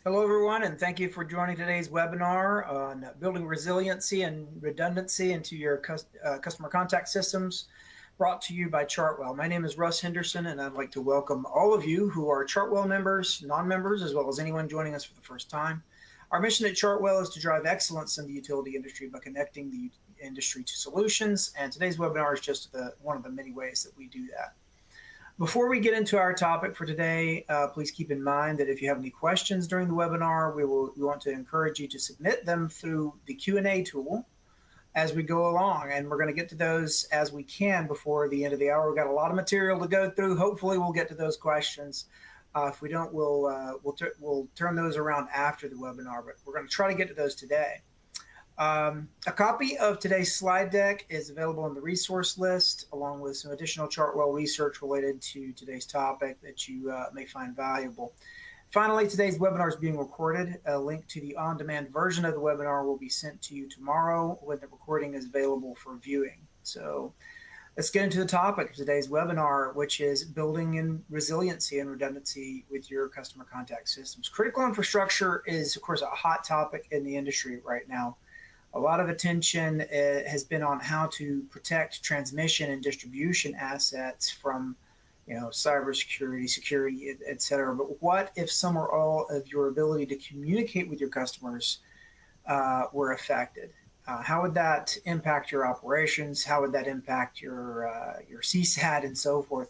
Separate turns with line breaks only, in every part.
Hello, everyone, and thank you for joining today's webinar on building resiliency and redundancy into your customer contact systems, brought to you by Chartwell. My name is Russ Henderson, and I'd like to welcome all of you who are Chartwell members, non-members, as well as anyone joining us for the first time. Our mission at Chartwell is to drive excellence in the utility industry by connecting the industry to solutions, and today's webinar is just one of the many ways that we do that. Before we get into our topic for today, please keep in mind that if you have any questions during the webinar, we want to encourage you to submit them through the Q&A tool as we go along, and we're going to get to those as we can before the end of the hour. We've got a lot of material to go through. Hopefully, we'll get to those questions. If we don't, we'll turn those around after the webinar, but we're going to try to get to those today. A copy of today's slide deck is available in the resource list, along with some additional Chartwell research related to today's topic that you may find valuable. Finally, today's webinar is being recorded. A link to the on-demand version of the webinar will be sent to you tomorrow when the recording is available for viewing. So let's get into the topic of today's webinar, which is building in resiliency and redundancy with your customer contact systems. Critical infrastructure is, of course, a hot topic in the industry right now. A lot of attention has been on how to protect transmission and distribution assets from, cybersecurity, security, et cetera. But what if some or all of your ability to communicate with your customers were affected? How would that impact your operations? How would that impact your CSAT and so forth?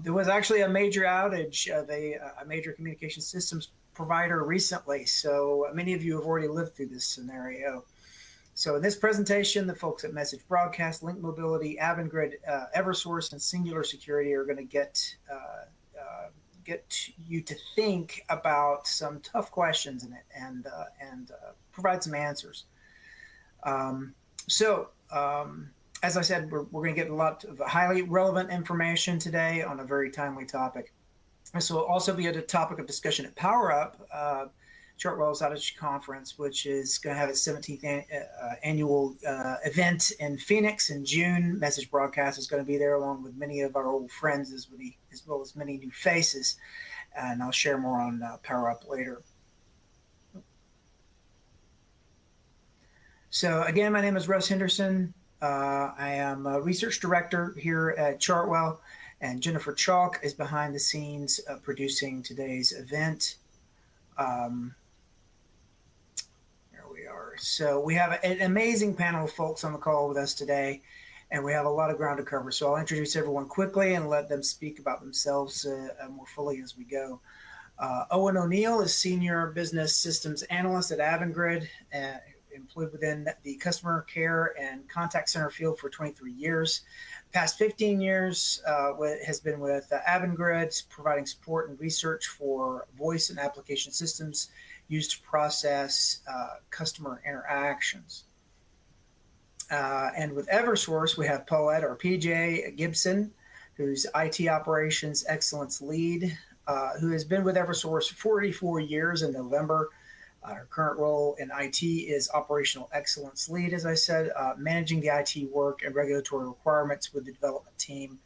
There was actually a major outage of a major communication systems provider recently. So many of you have already lived through this scenario. So in this presentation, the folks at Message Broadcast, Link Mobility, Avangrid, Eversource, and Singular Security are going to get you to think about some tough questions in it and provide some answers. As I said, we're going to get a lot of highly relevant information today on a very timely topic. This will also be a topic of discussion at Power Up, Chartwell's outage conference, which is going to have its 17th annual event in Phoenix in June. Message Broadcast is going to be there along with many of our old friends as well as many new faces. And I'll share more on Power Up later. So again, my name is Russ Henderson. I am a research director here at Chartwell, and Jennifer Chalk is behind the scenes producing today's event. So we have an amazing panel of folks on the call with us today, and we have a lot of ground to cover. So I'll introduce everyone quickly and let them speak about themselves more fully as we go. Owen O'Neill is Senior Business Systems Analyst at Avangrid, employed within the customer care and contact center field for 23 years. Past 15 years has been with Avangrid, providing support and research for voice and application systems used to process customer interactions. And with Eversource, we have Paulette or PJ Gibson, who's IT Operations Excellence Lead, who has been with Eversource 44 years in November. Her current role in IT is Operational Excellence Lead, as I said, managing the IT work and regulatory requirements with the development team.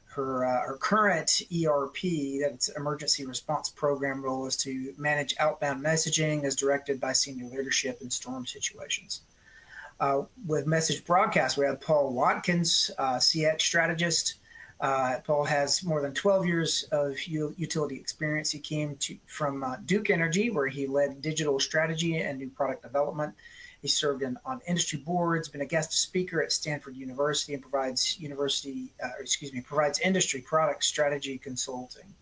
Her current ERP, that's Emergency Response Program role, is to manage outbound messaging as directed by senior leadership in storm situations. With Message Broadcast, we have Paul Watkins, CX strategist. Paul has more than 12 years of utility experience. He came from Duke Energy, where he led digital strategy and new product development. He served on industry boards, been a guest speaker at Stanford University, and provides industry product strategy consulting.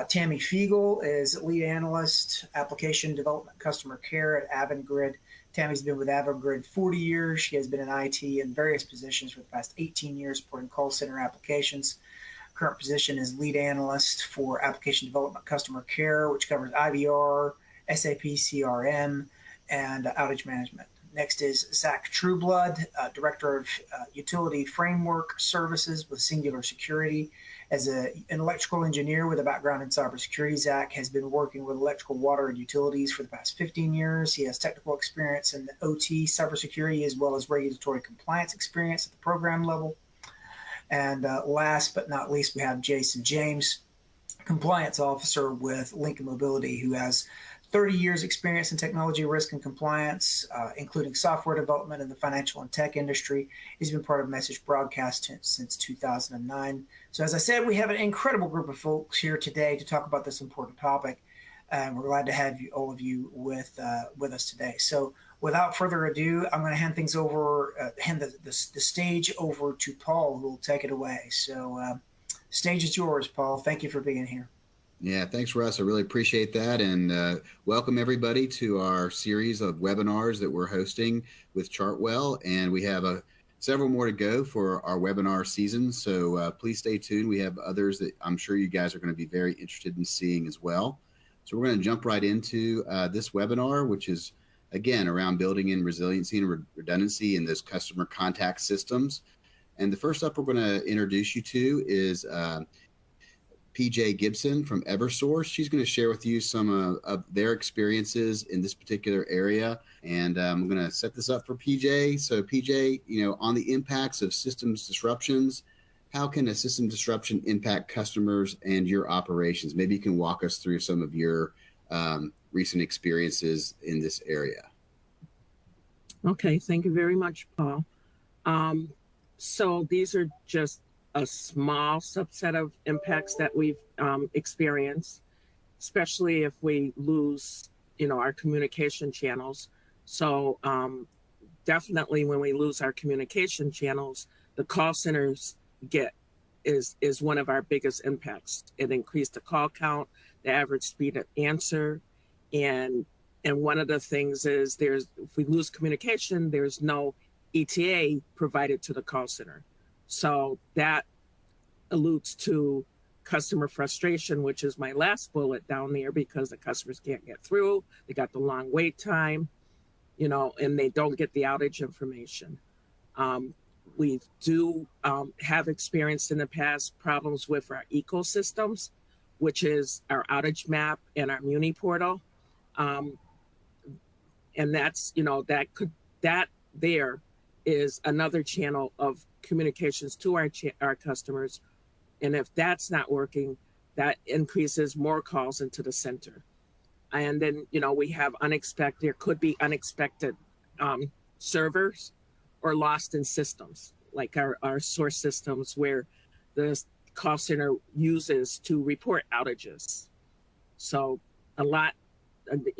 Tammy Fiegel is lead analyst, application development, customer care at Avangrid. Tammy's been with Avangrid 40 years. She has been in IT in various positions for the past 18 years, supporting call center applications. Current position is lead analyst for application development, customer care, which covers IVR, SAP CRM, and outage management. Next is Zach Trueblood, Director of Utility Framework Services with Singular Security. As an electrical engineer with a background in cybersecurity, Zach has been working with electrical, water, and utilities for the past 15 years. He has technical experience in OT, cybersecurity, as well as regulatory compliance experience at the program level. And last but not least, we have Jason James, compliance officer with Link Mobility, who has 30 years experience in technology risk and compliance, including software development in the financial and tech industry. He's been part of Message Broadcast since 2009. So as I said, we have an incredible group of folks here today to talk about this important topic. And we're glad to have all of you with us today. So without further ado, I'm going to hand things over, hand the stage over to Paul, who will take it away. So stage is yours, Paul. Thank you for being here.
Yeah, thanks, Russ. I really appreciate that. And welcome everybody to our series of webinars that we're hosting with Chartwell. And we have several more to go for our webinar season. So please stay tuned. We have others that I'm sure you guys are going to be very interested in seeing as well. So we're going to jump right into this webinar, which is, again, around building in resiliency and redundancy in those customer contact systems. And the first up we're going to introduce you to is PJ Gibson from Eversource. She's going to share with you some of their experiences in this particular area. And I'm going to set this up for PJ. So PJ, on the impacts of systems disruptions, how can a system disruption impact customers and your operations? Maybe you can walk us through some of your recent experiences in this area.
Okay, thank you very much, Paul. So these are just a small subset of impacts that we've experienced, especially if we lose, our communication channels. So definitely when we lose our communication channels, the call centers is one of our biggest impacts. It increased the call count, the average speed of answer, and one of the things is if we lose communication, there's no ETA provided to the call center. So that alludes to customer frustration, which is my last bullet down there, because the customers can't get through. They got the long wait time, and they don't get the outage information. We do have experienced in the past problems with our ecosystems, which is our outage map and our Muni portal. And that's, that there is another channel of communications to our customers. And if that's not working, that increases more calls into the center. And then, we have there could be unexpected servers or lost in systems, like our source systems where the call center uses to report outages. So a lot,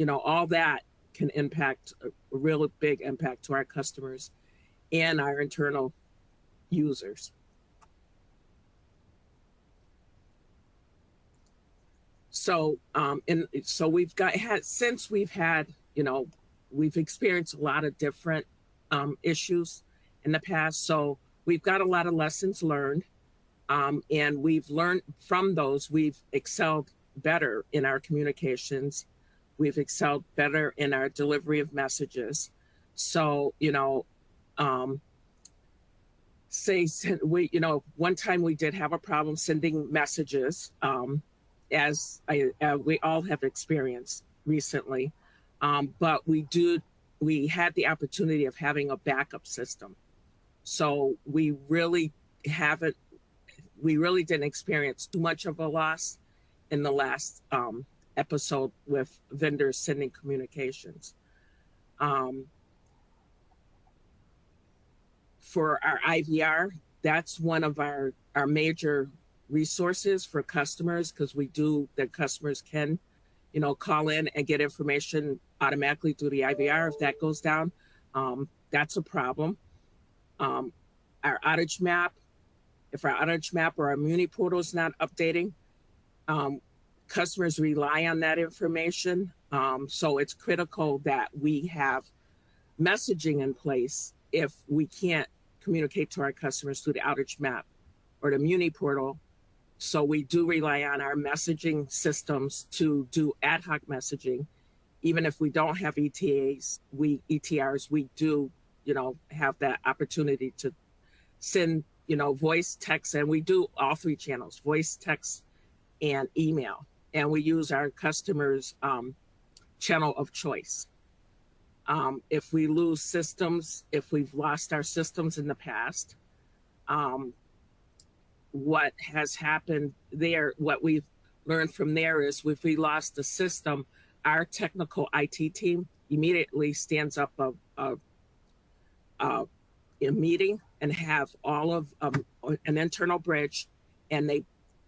all that can impact a real big impact to our customers and our internal users. So, we've experienced a lot of different issues in the past. So we've got a lot of lessons learned, and we've learned from those. We've excelled better in our communications. We've excelled better in our delivery of messages. So, one time we did have a problem sending messages, as we all have experienced recently. But we had the opportunity of having a backup system. So we really didn't experience too much of a loss in the last episode with vendors sending communications. For our IVR, that's one of our major resources for customers, because the customers can, call in and get information automatically through the IVR. If that goes down, that's a problem. Our outage map, if our outage map or our Muni portal is not updating, customers rely on that information. So it's critical that we have messaging in place if we can't communicate to our customers through the outage map or the Muni portal. So we do rely on our messaging systems to do ad hoc messaging. Even if we don't have ETRs, we do, have that opportunity to send, voice, text, and we do all three channels: voice, text, and email. And we use our customers' channel of choice. If we lose systems, if we've lost our systems in the past, what has happened there, what we've learned from there is if we lost the system, our technical IT team immediately stands up a meeting and have all of an internal bridge, and they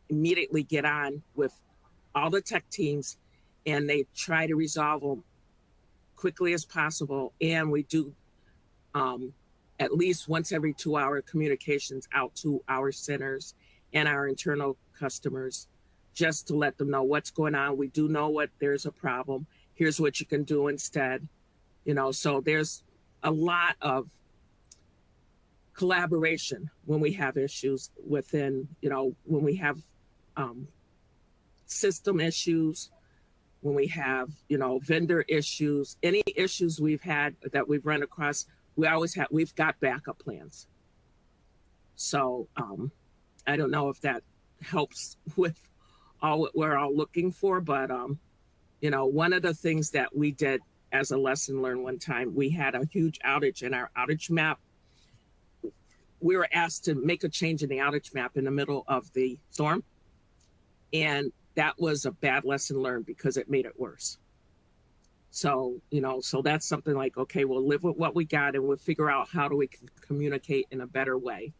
immediately get on with all the tech teams, and they try to resolve them quickly as possible. And we do at least once every 2 hour communications out to our centers and our internal customers, just to let them know what's going on. We do know what there's a problem. Here's what you can do instead. So there's a lot of collaboration when we have issues within, when we have system issues, when we have, vendor issues, any issues we've had that we've run across, we've got backup plans. So I don't know if that helps with all what we're all looking for, but one of the things that we did as a lesson learned one time, we had a huge outage in our outage map. We were asked to make a change in the outage map in the middle of the storm. And that was a bad lesson learned because it made it worse. So, so that's something like, okay, we'll live with what we got and we'll figure out how do we communicate in a better way,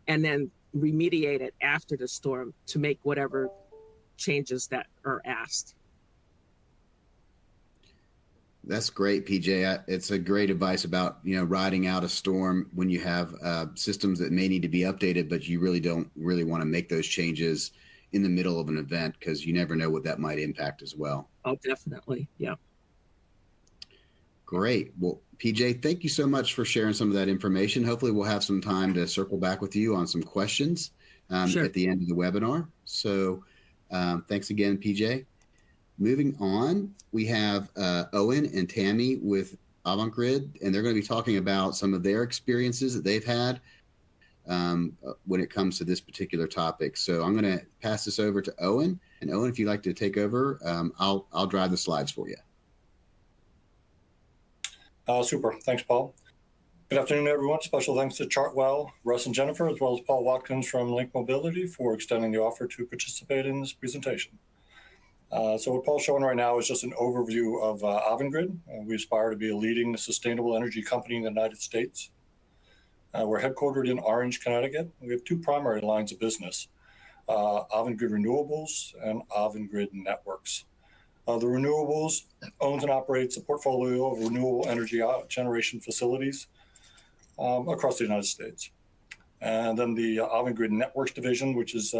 and then remediate it after the storm to make whatever changes that are asked.
That's great, PJ. It's a great advice about, riding out a storm when you have systems that may need to be updated, but you really don't want to make those changes in the middle of an event because you never know what that might impact as well.
Oh, definitely. Yeah.
Great. Well, PJ, thank you so much for sharing some of that information. Hopefully we'll have some time to circle back with you on some questions
Sure.
at the end of the webinar. So thanks again, PJ. Moving on, we have Owen and Tammy with AvantGrid, and they're going to be talking about some of their experiences that they've had when it comes to this particular topic. So I'm going to pass this over to Owen. And Owen, if you'd like to take over, I'll drive the slides for you.
Super. Thanks, Paul. Good afternoon, everyone. Special thanks to Chartwell, Russ, and Jennifer, as well as Paul Watkins from Link Mobility for extending the offer to participate in this presentation. So what Paul's showing right now is just an overview of AvantGrid. We aspire to be a leading sustainable energy company in the United States. We're headquartered in Orange, Connecticut. We have two primary lines of business, AvantGrid Renewables and AvantGrid Networks. The renewables owns and operates a portfolio of renewable energy generation facilities across the United States. And then the AvantGrid Networks division, which is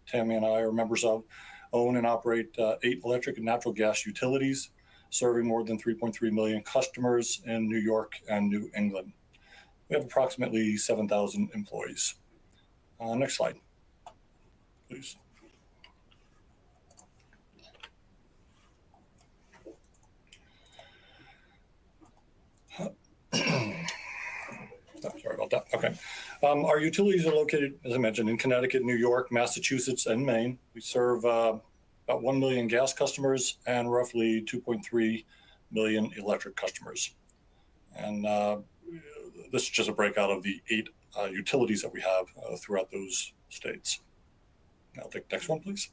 Tammy and I are members of, own and operate 8 electric and natural gas utilities, serving more than 3.3 million customers in New York and New England. We have approximately 7,000 employees. Next slide, please. Sorry about that. Okay. Our utilities are located, as I mentioned, in Connecticut, New York, Massachusetts, and Maine. We serve about 1 million gas customers and roughly 2.3 million electric customers. And this is just a breakout of the 8 utilities that we have throughout those states. I'll take the next one, please.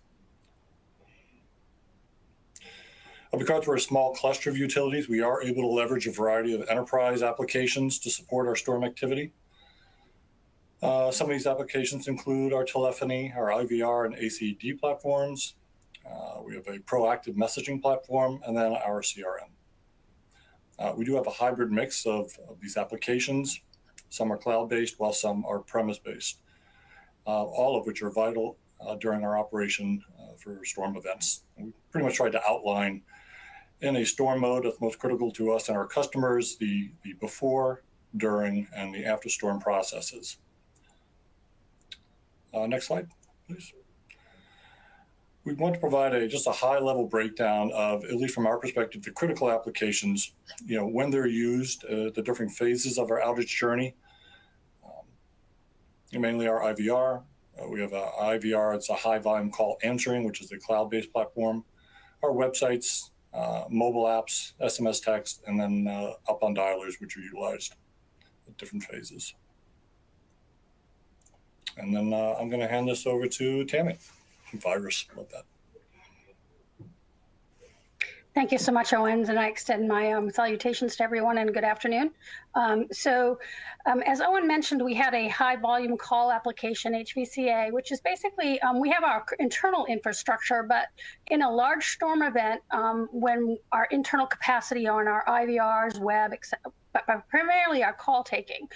Because we're a small cluster of utilities, we are able to leverage a variety of enterprise applications to support our storm activity. Some of these applications include our telephony, our IVR and ACD platforms. We have a proactive messaging platform, and then our CRM. We do have a hybrid mix of these applications. Some are cloud-based, while some are premise-based, all of which are vital during our operation for storm events. And we pretty much tried to outline in a storm mode that's most critical to us and our customers, the before, during, and the after storm processes. Next slide, please. We want to provide just a high-level breakdown of, at least from our perspective, the critical applications, when they're used, the different phases of our outage journey. Mainly our IVR. We have a IVR, it's a high volume call answering, which is a cloud-based platform. Our websites, mobile apps, SMS text, and then outbound dialers, which are utilized at different phases. And then I'm going to hand this over to Tammy. Virus, love that.
Thank you so much, Owens, and I extend my salutations to everyone and good afternoon. As Owen mentioned, we had a high volume call application, HVCA, which is basically, we have our internal infrastructure, but in a large storm event, when our internal capacity on our IVRs, web, etc., but primarily our call taking,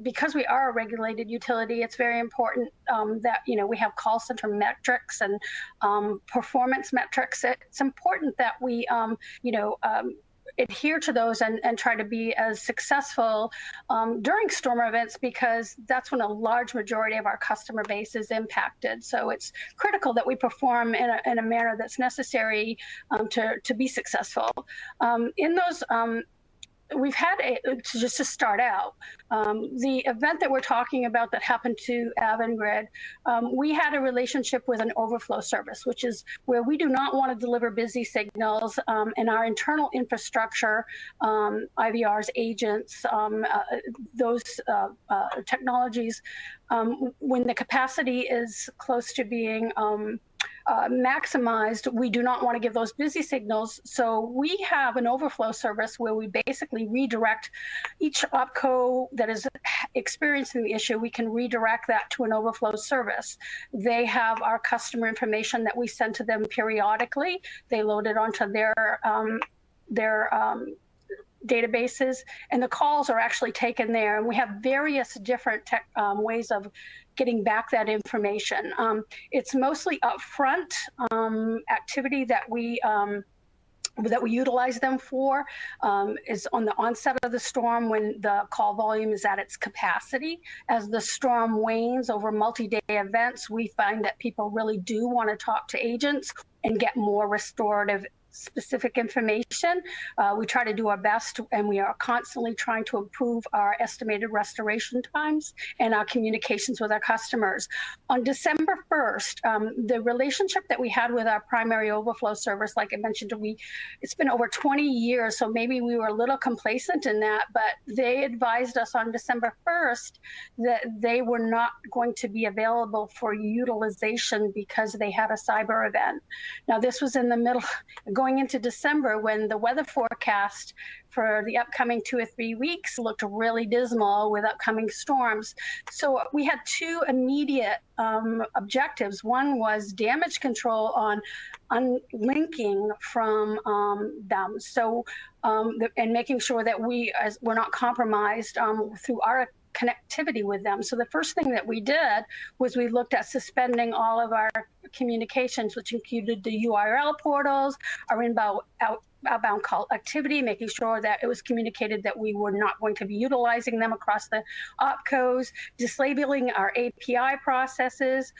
because we are a regulated utility, it's very important that we have call center metrics and performance metrics. It's important that we adhere to those and try to be as successful during storm events, because that's when a large majority of our customer base is impacted. So it's critical that we perform in a manner that's necessary to be successful. In those we've had just to start out, the event that we're talking about that happened to Avangrid, we had a relationship with an overflow service, which is where we do not want to deliver busy signals, and our internal infrastructure, IVRs, agents, those technologies, when the capacity is close to being maximized, we do not want to give those busy signals. So we have an overflow service where we basically redirect each OPCO that is experiencing the issue. We can redirect that to an overflow service. They have our customer information that we send to them periodically. They load it onto their databases, and the calls are actually taken there. And we have various different ways of getting back that information. It's mostly upfront activity that we utilize them for, is on the onset of the storm when the call volume is at its capacity. As the storm wanes over multi-day events, we find that people really do want to talk to agents and get more restorative specific information. We try to do our best, and we are constantly trying to improve our estimated restoration times and our communications with our customers. On December 1st, the relationship that we had with our primary overflow service, like I mentioned, it's been over 20 years, so maybe we were a little complacent in that, but they advised us on December 1st that they were not going to be available for utilization because they had a cyber event. Now, this was in the middle, going into December, when the weather forecast for the upcoming 2 or 3 weeks looked really dismal with upcoming storms. So we had two immediate objectives. One was damage control on unlinking from them. So, and making sure that we're not compromised through our connectivity with them. So the first thing that we did was we looked at suspending all of our communications, which included the URL portals, our outbound call activity, making sure that it was communicated that we were not going to be utilizing them across the OPCOs, disabling our API processes,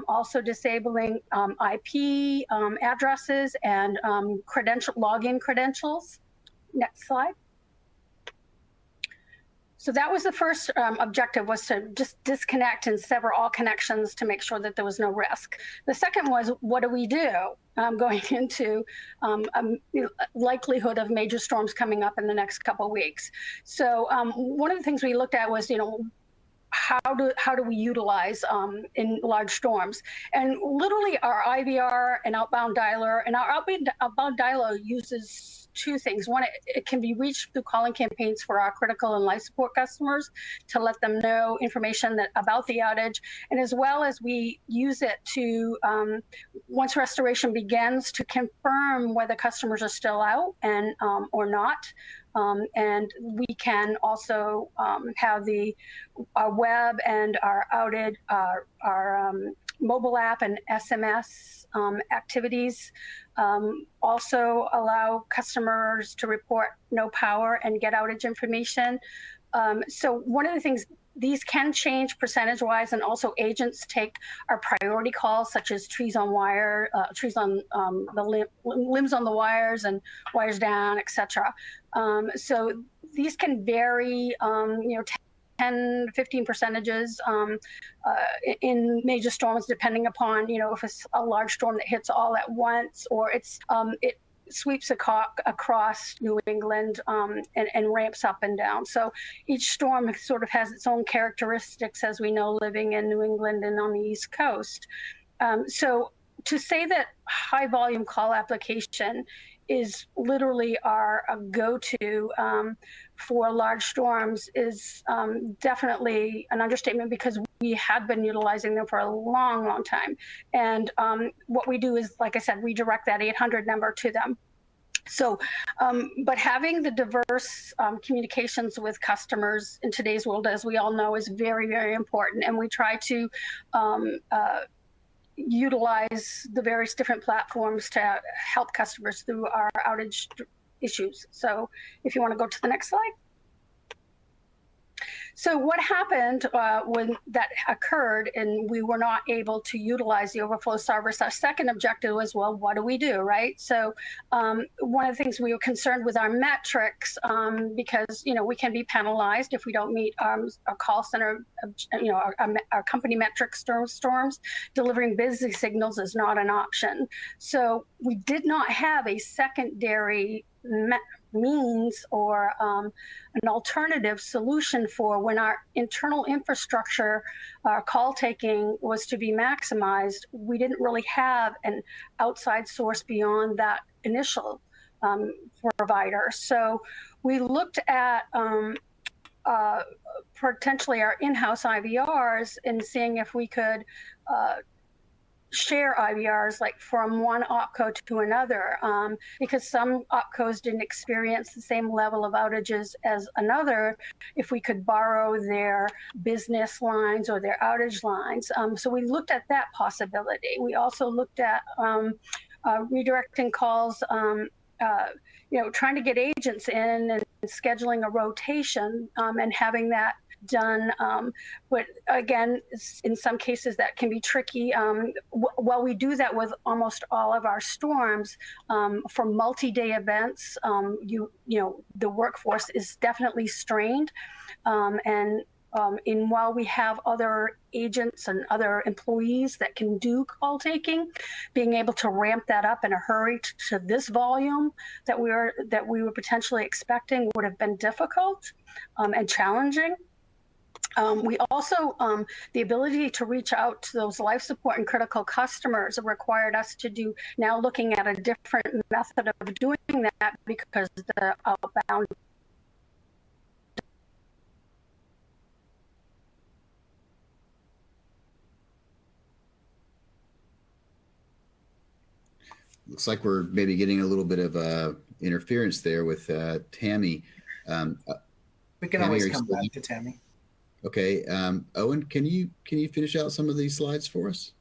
also disabling IP addresses and login credentials. Next slide. So that was the first objective, was to just disconnect and sever all connections to make sure that there was no risk. The second was, what do we do going into likelihood of major storms coming up in the next couple of weeks? So one of the things we looked at was, how do we utilize in large storms? And literally our IVR and outbound dialer, and our outbound dialer uses two things. One, it can be reached through calling campaigns for our critical and life support customers to let them know information about the outage, and as well as we use it to, once restoration begins, to confirm whether customers are still out and or not. And we can also have our web and our outage, our mobile app and SMS activities also allow customers to report no power and get outage information. So one of the things, these can change percentage-wise, and also agents take our priority calls, such as trees on wire, trees on the limbs on the wires and wires down, etc. So these can vary, 10, 15 percentages in major storms, depending upon, if it's a large storm that hits all at once, or it sweeps across New England and ramps up and down. So each storm sort of has its own characteristics, as we know, living in New England and on the East Coast. So to say that high volume call application is literally our go-to for large storms is definitely an understatement, because we had been utilizing them for a long, long time. And what we do is, like I said, we direct that 800 number to them. So, but having the diverse communications with customers in today's world, as we all know, is very, very important. And we try to utilize the various different platforms to help customers through our outage issues. So if you want to go to the next slide. So what happened when that occurred and we were not able to utilize the overflow service? Our second objective was, well, what do we do, right? So one of the things we were concerned with our metrics, because we can be penalized if we don't meet our call center, our company metrics storms. Delivering busy signals is not an option. So we did not have a secondary means or an alternative solution for when our internal infrastructure call taking was to be maximized. We didn't really have an outside source beyond that initial provider. So we looked at potentially our in-house IVRs and seeing if we could share IVRs like from one opco to another, because some opcos didn't experience the same level of outages as another. If we could borrow their business lines or their outage lines. So we looked at that possibility. We also looked at redirecting calls, trying to get agents in and scheduling a rotation and having that done. But again, in some cases that can be tricky. While we do that with almost all of our storms, for multi-day events, the workforce is definitely strained. While we have other agents and other employees that can do call taking, being able to ramp that up in a hurry to this volume that we were potentially expecting would have been difficult and challenging. We also, the ability to reach out to those life support and critical customers required us to do, now looking at a different method of doing that, because the outbound
Looks like we're maybe getting a little bit of interference there with Tammy.
We can
Tammy,
always come back to Tammy.
Okay, Owen, can you finish out some of these slides for us?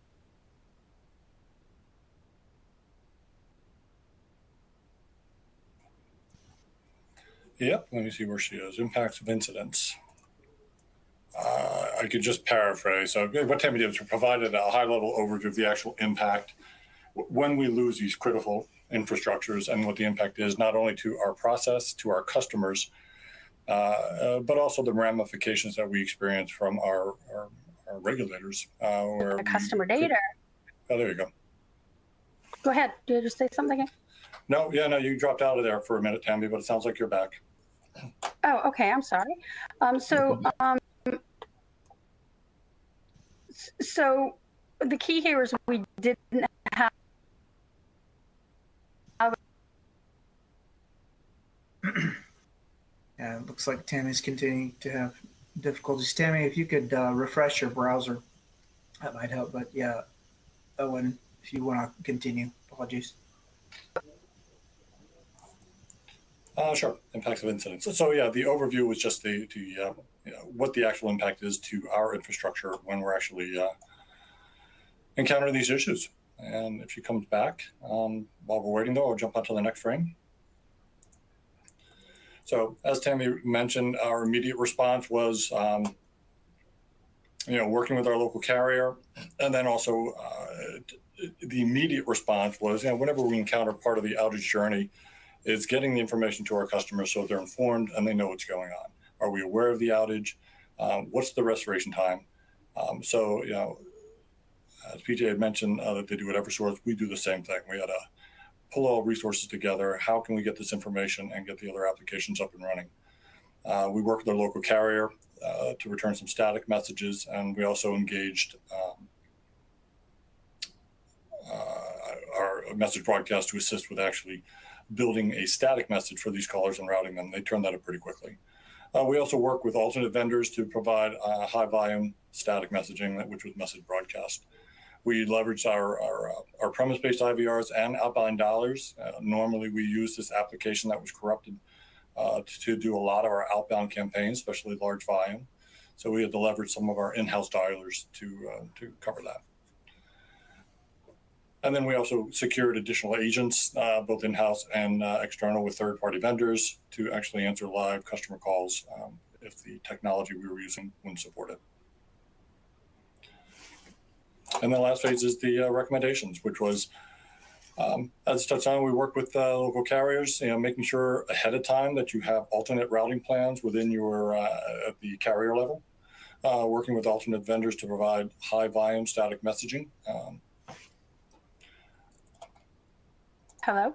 Yep, let me see where she is. Impacts of incidents. I could just paraphrase. So what Tammy did was provided a high-level overview of the actual impact when we lose these critical infrastructures and what the impact is, not only to our process, to our customers, but also the ramifications that we experience from our regulators.
Where customer data.
Oh, there you go.
Go ahead. Did you just say something?
No, you dropped out of there for a minute, Tammy, but it sounds like you're back.
Oh, okay. I'm sorry. So the key here is we didn't have.
Yeah, it looks like Tammy's continuing to have difficulties. Tammy, if you could refresh your browser, that might help. But yeah, Owen, if you want to continue, apologies.
Sure. Impacts of incidents. So yeah, the overview was just the what the actual impact is to our infrastructure when we're actually encountering these issues. And if she comes back, while we're waiting though, I'll jump onto the next frame. So as Tammy mentioned, our immediate response was, working with our local carrier, and then also the immediate response was, whenever we encounter part of the outage journey, is getting the information to our customers so they're informed and they know what's going on. Are we aware of the outage? What's the restoration time? So, as PJ had mentioned, that they do at Eversource, we do the same thing. We had to pull all resources together. How can we get this information and get the other applications up and running? We work with our local carrier to return some static messages, and we also engaged message broadcast to assist with actually building a static message for these callers and routing them. They turn that up pretty quickly. We also work with alternate vendors to provide high volume static messaging, which was message broadcast. We leverage our premise-based IVRs and outbound dialers. Normally, we use this application that was corrupted to do a lot of our outbound campaigns, especially large volume. So we had to leverage some of our in-house dialers to cover that. And then we also secured additional agents, both in-house and external, with third-party vendors to actually answer live customer calls if the technology we were using wouldn't support it. And the last phase is the recommendations, which was, as touched on, we work with local carriers, making sure ahead of time that you have alternate routing plans within your at the carrier level, working with alternate vendors to provide high volume static messaging.
Hello?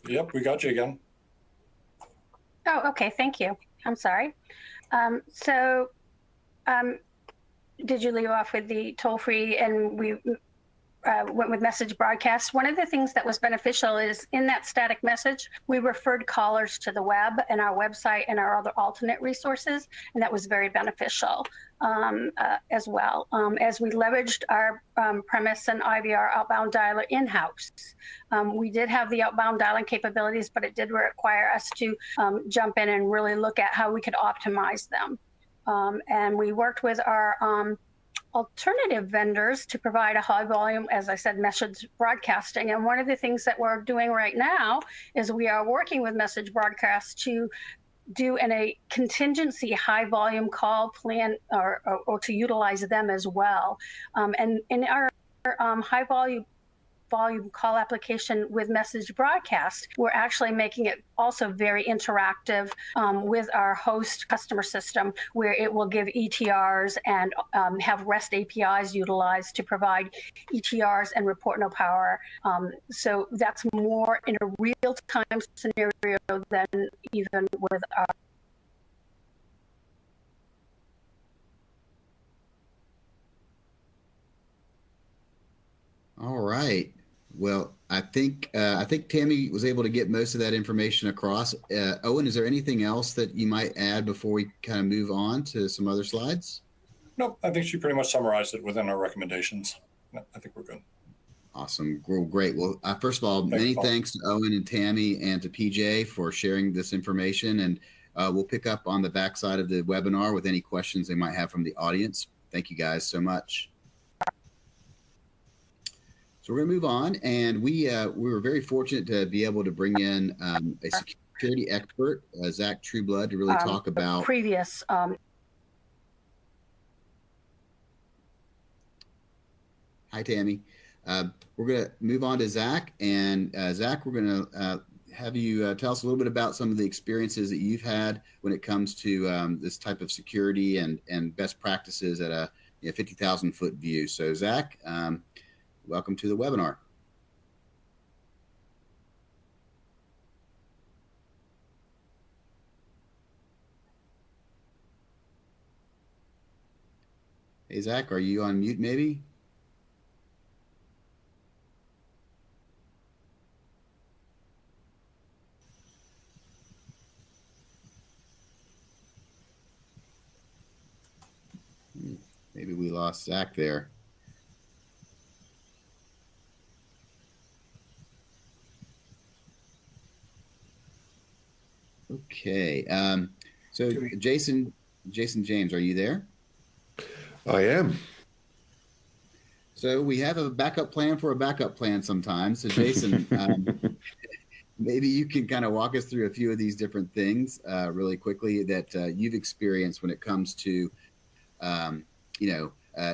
Yep, we got you again.
Oh, okay. Thank you. I'm sorry. Did you leave off with the toll-free and we went with message broadcast? One of the things that was beneficial is in that static message, we referred callers to the web and our website and our other alternate resources, and that was very beneficial as well. As we leveraged our premise and IVR outbound dialer in-house. We did have the outbound dialing capabilities, but it did require us to jump in and really look at how we could optimize them. And we worked with our alternative vendors to provide a high volume, as I said, message broadcasting. And one of the things that we're doing right now is we are working with message broadcast to do a contingency high volume call plan or to utilize them as well. And in our high volume call application with message broadcast, we're actually making it also very interactive with our host customer system, where it will give ETRs and have REST APIs utilized to provide ETRs and report no power. So that's more in a real-time scenario than even with our
All right. Well, I think Tammy was able to get most of that information across. Owen, is there anything else that you might add before we kind of move on to some other slides?
Nope, I think she pretty much summarized it within our recommendations. No, I think we're good.
Awesome. Well, great. Well, first of all, many thanks to Owen and Tammy and to PJ for sharing this information. And we'll pick up on the backside of the webinar with any questions they might have from the audience. Thank you guys so much. So we're going to move on, and we were very fortunate to be able to bring in a security expert, Zach Trueblood, to really talk about
previous.
Hi, Tammy. We're going to move on to Zach, and Zach, we're going to have you tell us a little bit about some of the experiences that you've had when it comes to this type of security and best practices at a 50,000 foot view. So Zach, welcome to the webinar. Hey, Zach, are you on mute maybe? Maybe we lost Zach there. Okay. So Jason James, are you there?
I am.
So we have a backup plan for a backup plan sometimes. So Jason, maybe you can kind of walk us through a few of these different things really quickly that you've experienced when it comes to,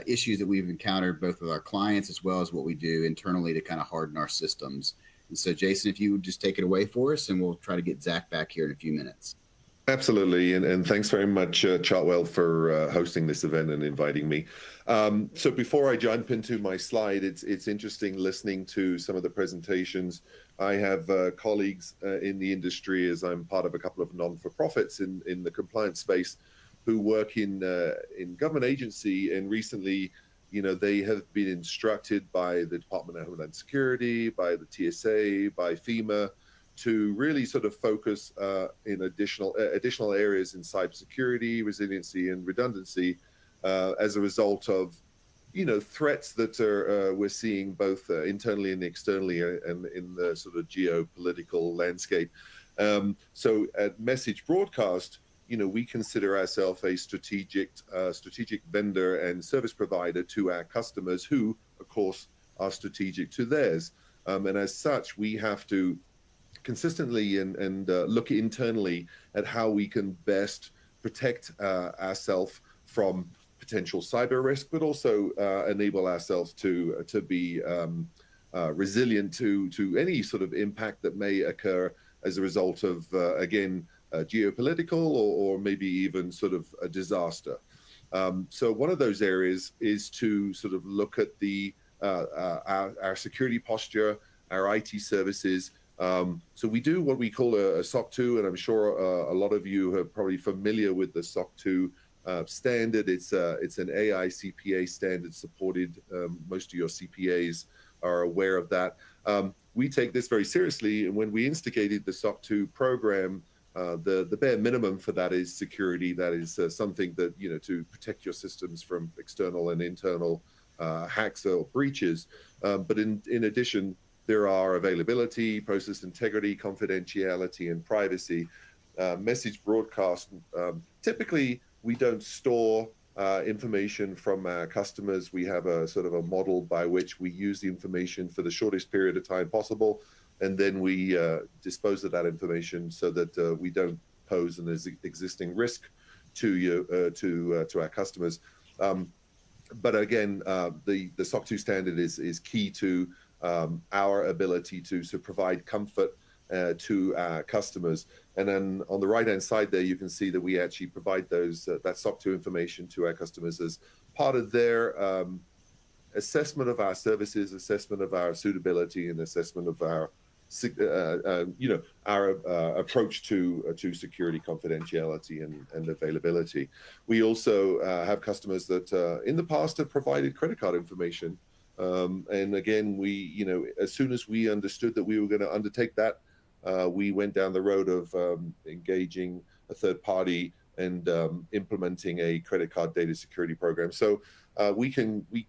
issues that we've encountered both with our clients as well as what we do internally to kind of harden our systems. And so, Jason, if you would just take it away for us, and we'll try to get Zach back here in a few minutes.
Absolutely, and thanks very much, Chartwell, for hosting this event and inviting me. So before I jump into my slide, it's interesting listening to some of the presentations. I have colleagues in the industry, as I'm part of a couple of non-for-profits in the compliance space, who work in government agency, and recently they have been instructed by the Department of Homeland Security, by the TSA, by FEMA, to really sort of focus in additional areas in cybersecurity, resiliency, and redundancy as a result of threats that we're seeing both internally and externally and in the sort of geopolitical landscape. So at Message Broadcast, we consider ourselves a strategic vendor and service provider to our customers, who, of course, are strategic to theirs. And as such, we have to consistently and look internally at how we can best protect ourselves from potential cyber risk, but also enable ourselves to be resilient to any sort of impact that may occur as a result of, again, geopolitical or maybe even sort of a disaster. So one of those areas is to sort of look at our security posture, our IT services. So we do what we call a SOC 2, and I'm sure a lot of you are probably familiar with the SOC 2 standard. It's an AI CPA standard supported. Most of your CPAs are aware of that. We take this very seriously, and when we instigated the SOC 2 program, the bare minimum for that is security. That is something that, to protect your systems from external and internal hacks or breaches. But in addition, there are availability, process integrity, confidentiality, and privacy. Message Broadcast, typically we don't store information from our customers. We have a sort of a model by which we use the information for the shortest period of time possible, and then we dispose of that information so that we don't pose an existing risk to our customers. But again, the SOC 2 standard is key to our ability to provide comfort to our customers. And then on the right-hand side there, you can see that we actually provide that SOC 2 information to our customers as part of their assessment of our services, assessment of our suitability, and assessment of our approach to security, confidentiality, and availability. We also have customers that in the past have provided credit card information. And again, as soon as we understood that we were going to undertake that, we went down the road of engaging a third party and implementing a credit card data security program. So we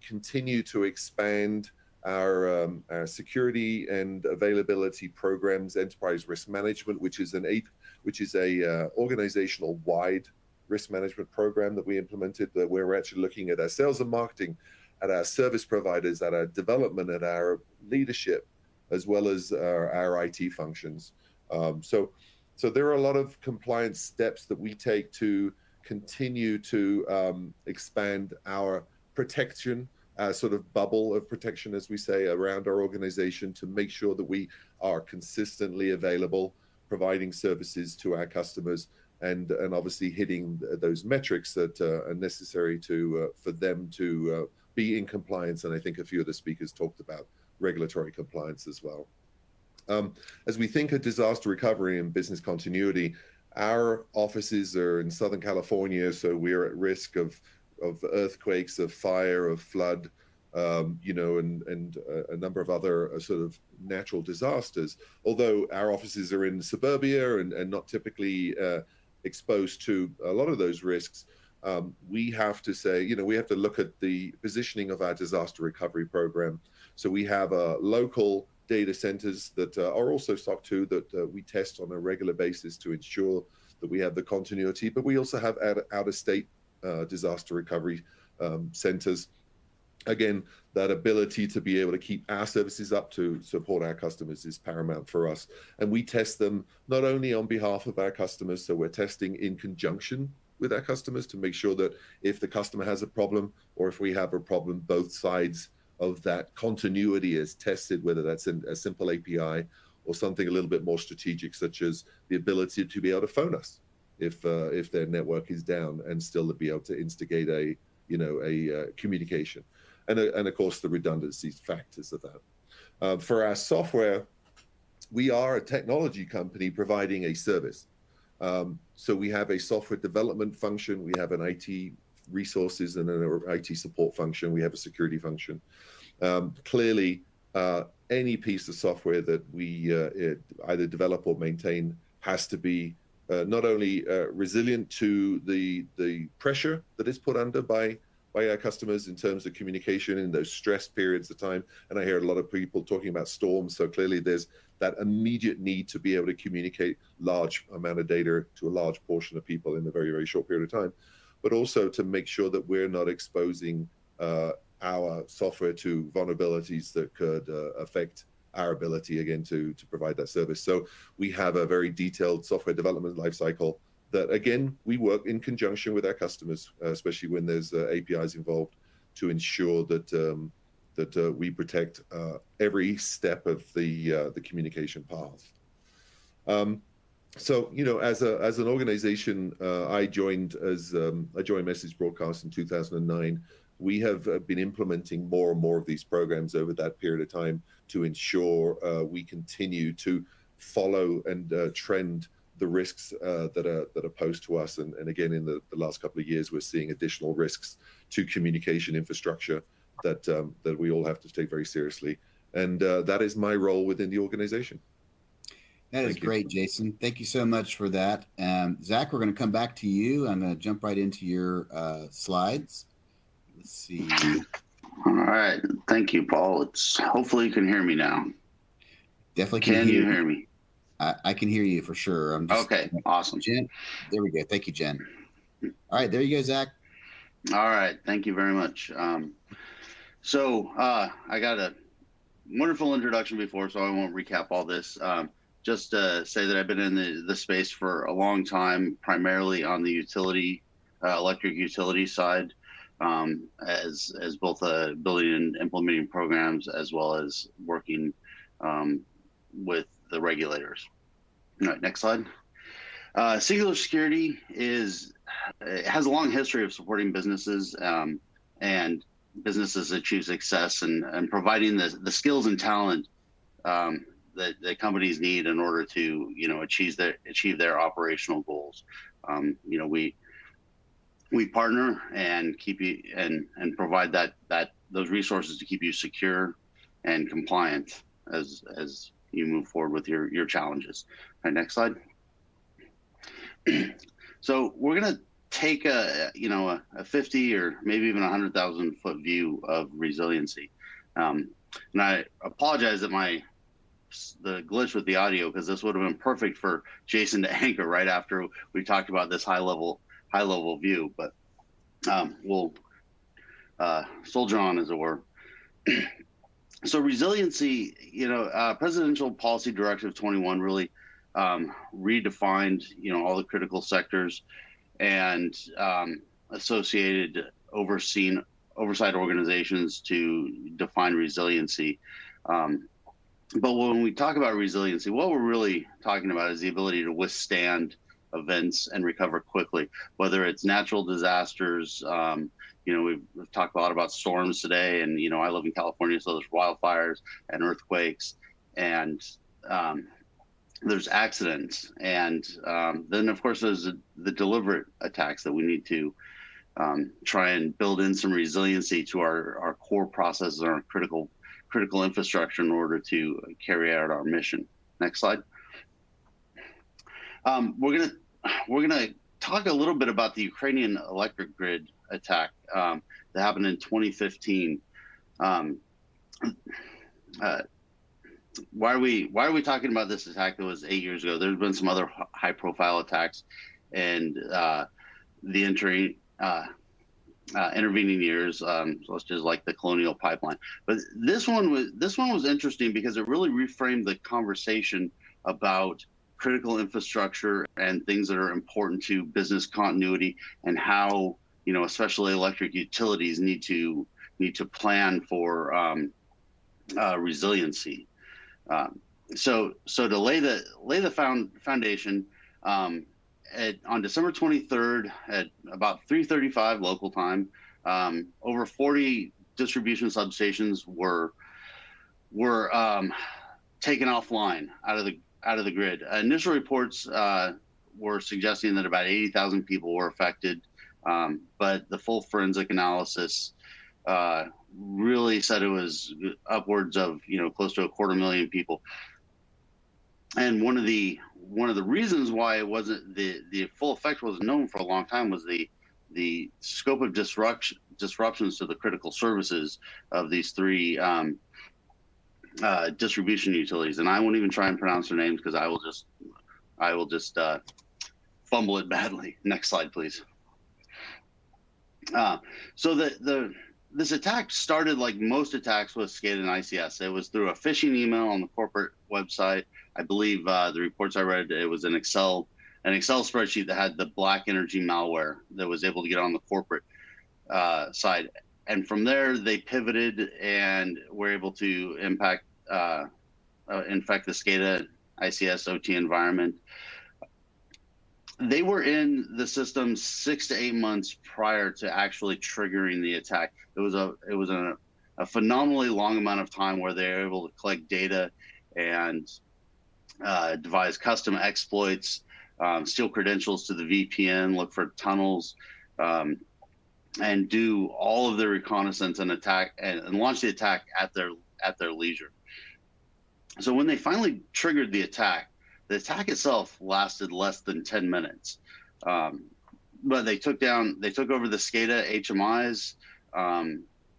continue to expand our security and availability programs, enterprise risk management, which is a organizational wide risk management program that we implemented, that we're actually looking at our sales and marketing, at our service providers, at our development, at our leadership, as well as our IT functions. So there are a lot of compliance steps that we take to continue to expand our protection, sort of bubble of protection, as we say, around our organization, to make sure that we are consistently available, providing services to our customers, and obviously hitting those metrics that are necessary for them to be in compliance. And I think a few of the speakers talked about regulatory compliance as well. As we think of disaster recovery and business continuity, our offices are in Southern California, so we're at risk of earthquakes, of fire, of flood, and a number of other sort of natural disasters. Although our offices are in suburbia and not typically exposed to a lot of those risks, we have to say, we have to look at the positioning of our disaster recovery program. So we have local data centers that are also SOC 2 that we test on a regular basis to ensure that we have the continuity, but we also have out-of-state disaster recovery centers. Again, that ability to be able to keep our services up to support our customers is paramount for us. And we test them not only on behalf of our customers, so we're testing in conjunction with our customers to make sure that if the customer has a problem, or if we have a problem, both sides of that continuity is tested, whether that's in a simple API or something a little bit more strategic, such as the ability to be able to phone us if their network is down, and still to be able to instigate a communication. And of course, the redundancy factors of that. For our software, we are a technology company providing a service. So we have a software development function, we have an IT resources and an IT support function. We have a security function. Clearly, any piece of software that we either develop or maintain has to be not only resilient to the pressure that is put under by our customers in terms of communication in those stress periods of time. And I hear a lot of people talking about storms. So clearly there's that immediate need to be able to communicate large amount of data to a large portion of people in a very, very short period of time, but also to make sure that we're not exposing our software to vulnerabilities that could affect our ability, again, to provide that service. So we have a very detailed software development lifecycle that, again, we work in conjunction with our customers, especially when there's APIs involved, to ensure that we protect every step of the communication path. So, as an organization, I joined Message Broadcast in 2009. We have been implementing more and more of these programs over that period of time to ensure we continue to follow and trend the risks that are posed to us. And again, in the last couple of years, we're seeing additional risks to communication infrastructure that we all have to take very seriously. And that is my role within the organization.
That is great, Jason. Thank you so much for that. Zach, we're going to come back to you. I'm going to jump right into your slides. Let's see.
All right. Thank you, Paul. Hopefully you can hear me now.
Definitely
can you hear me?
I can hear you for sure.
Okay, awesome.
Jen, there we go. Thank you, Jen. All right, there you go, Zach.
All right. Thank you very much. So I got a wonderful introduction before, so I won't recap all this. Just to say that I've been in the space for a long time, primarily on the electric utility side, as both building and implementing programs, as well as working with the regulators. All right, next slide. Singular Security has a long history of supporting businesses and businesses that achieve success and providing the skills and talent that companies need in order to achieve their operational goals. We partner and keep you and provide those resources to keep you secure and compliant as you move forward with your challenges. All right, next slide. So we're going to take a 50 or maybe even 100,000 foot view of resiliency. And I apologize that the glitch with the audio, because this would have been perfect for Jason to anchor right after we talked about this high level view, but we'll soldier on, as it were. So resiliency, Presidential Policy Directive 21 really redefined, all the critical sectors and associated oversight organizations to define resiliency. But when we talk about resiliency, what we're really talking about is the ability to withstand events and recover quickly, whether it's natural disasters. We've talked a lot about storms today, and I live in California, so there's wildfires and earthquakes, and there's accidents, and then of course there's the deliberate attacks that we need to try and build in some resiliency to our core processes, our critical infrastructure in order to carry out our mission. Next slide. We're gonna talk a little bit about the Ukrainian electric grid attack that happened in 2015. Why are we talking about this attack that was 8 years ago? There's been some other high-profile attacks and the intervening years, such as like the Colonial Pipeline. But this one was interesting because it really reframed the conversation about critical infrastructure and things that are important to business continuity, and how especially electric utilities need to plan for resiliency. So to lay the foundation, on December 23rd at about 3:35 local time, over 40 distribution substations were taken offline out of the grid. Initial reports were suggesting that about 80,000 people were affected. But the full forensic analysis really said it was upwards of close to 250,000 people. And one of the reasons why it wasn't the full effect wasn't known for a long time was the scope of disruptions to the critical services of these three distribution utilities. And I won't even try and pronounce their names because I will just fumble it badly. Next slide, please. So this attack started like most attacks with SCADA and ICS. It was through a phishing email on the corporate website. I believe the reports I read, it was an Excel spreadsheet that had the black energy malware that was able to get on the corporate side. And from there, they pivoted and were able to infect the SCADA, ICS, OT environment. They were in the system 6 to 8 months prior to actually triggering the attack. It was a phenomenally long amount of time where they were able to collect data and devise custom exploits, steal credentials to the VPN, look for tunnels, and do all of their reconnaissance and attack and launch the attack at their leisure. So when they finally triggered the attack itself lasted less than 10 minutes. But they took over the SCADA HMIs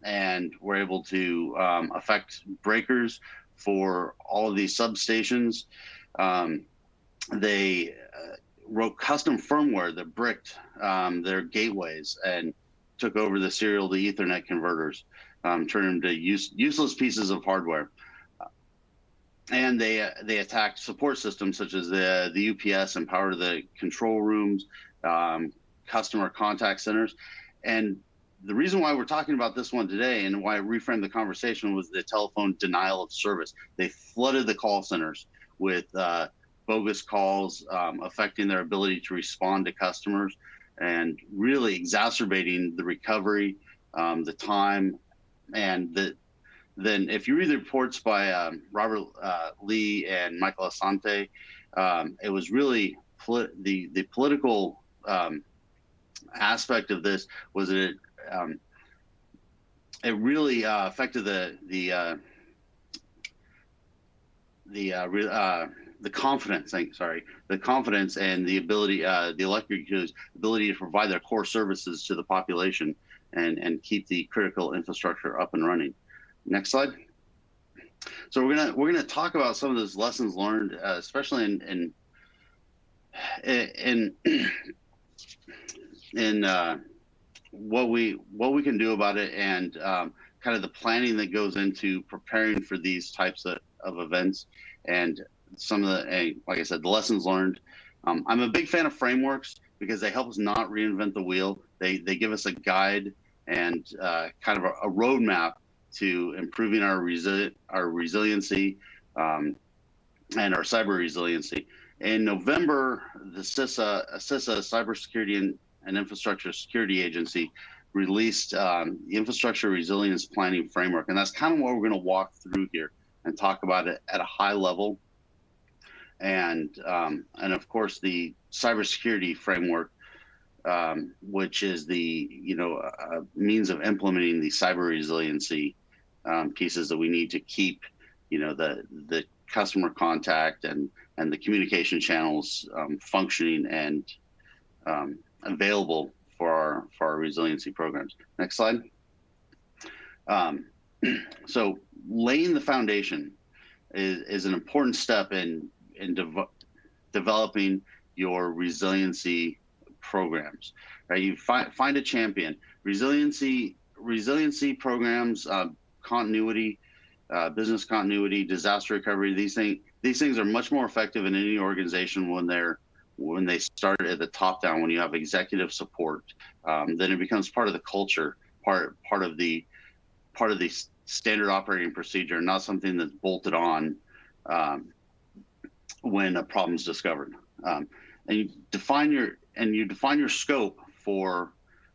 and were able to affect breakers for all of these substations. They wrote custom firmware that bricked their gateways and took over the serial to Ethernet converters, turned them to useless pieces of hardware. And they attacked support systems such as the UPS and power to the control rooms, customer contact centers. And the reason why we're talking about this one today and why I reframed the conversation was the telephone denial of service. They flooded the call centers with bogus calls, affecting their ability to respond to customers and really exacerbating the recovery, the time, and then if you read the reports by Robert Lee and Michael Asante, it was really the political aspect of this was that it really affected the confidence. The confidence and the ability, the electric utilities' ability to provide their core services to the population and keep the critical infrastructure up and running. Next slide. So we're gonna talk about some of those lessons learned, especially in what we can do about it, and kind of the planning that goes into preparing for these types of events, and some of the, like I said, the lessons learned. I'm a big fan of frameworks because they help us not reinvent the wheel. They give us a guide and kind of a roadmap to improving our resiliency and our cyber resiliency. In November, the CISA Cybersecurity and Infrastructure Security Agency, released the Infrastructure Resilience Planning Framework, and that's kind of what we're going to walk through here and talk about it at a high level. And of course, the cybersecurity framework, which is the means of implementing the cyber resiliency pieces that we need to keep, the customer contact and the communication channels functioning and available for our resiliency programs. Next slide. So laying the foundation is an important step in developing your resiliency programs. Right? You find a champion. Resiliency programs, continuity, business continuity, disaster recovery. These things are much more effective in any organization when they start at the top down. When you have executive support, then it becomes part of the culture, part of the standard operating procedure, not something that's bolted on when a problem is discovered. And you define your scope for